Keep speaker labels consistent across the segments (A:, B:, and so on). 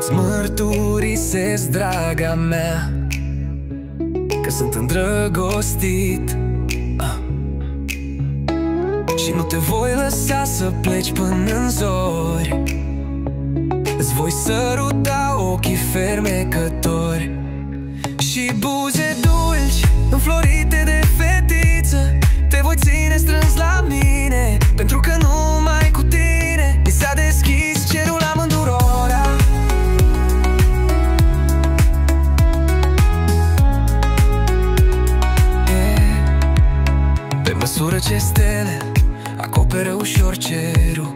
A: îți mărturisesc, draga mea, că sunt îndrăgostit și nu te voi lăsa să pleci până în zori. Îți voi săruta ochii fermecători și buze dulci înflorite de fetiță. Te voi ține strâns la mine, pentru că numai cu tine mi s-a deschis cerul amândurora. Pe măsură ce stele acoperă ușor cerul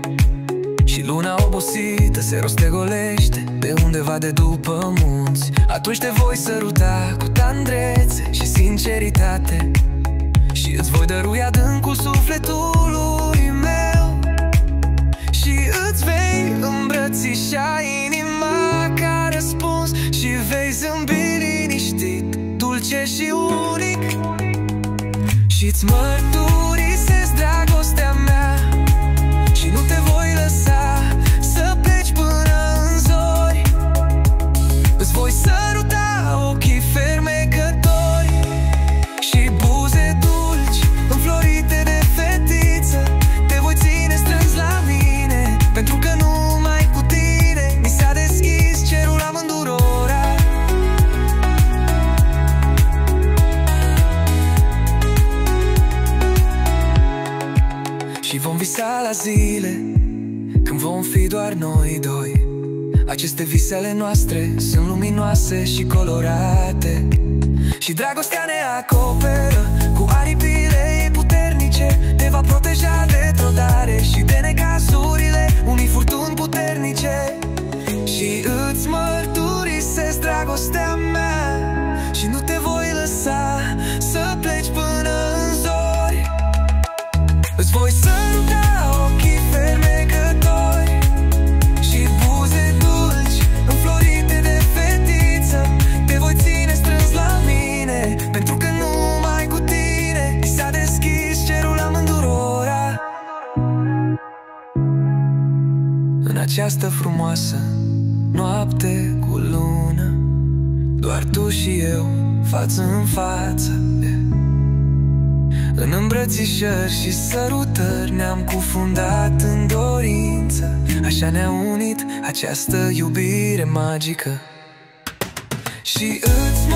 A: și luna obosită se rostegolește de undeva de după munți, atunci te voi săruta cu tandrețe și sinceritate și îți voi dărui adâncul sufletului meu și îți vei îmbrățișa inima ca răspuns și vei zâmbi liniștit, dulce și unic. Și-ți mărturisesc dragostea mea și nu te voi lăsa să pleci până în zori. Îți voi săruta ochii fermecători și buze dulci înflorite de fetiță. Te voi ține strâns la mine, pentru că numai cu tine mi s-a deschis cerul amândurora. Și vom visa la zile când vom fi doar noi doi. Aceste vise ale noastre sunt luminoase și colorate și dragostea ne acoperă cu aripile ei puternice. Te va proteja de trădare și de necazurile unei furtuni puternice. Și îți mărturisesc dragostea mea și nu te voi lăsa să pleci până în zori. Îți voi săruta ochii fermecători și buze dulci înflorite de fetiță. Te voi ține strâns la mine, pentru că numai cu tine mi s-a deschis cerul amândurora. În această frumoasă noapte cu lună, doar tu și eu, față în față, în îmbrățișări și sărutări ne-am cufundat în dorință. Așa ne-a unit această iubire magică. Și îți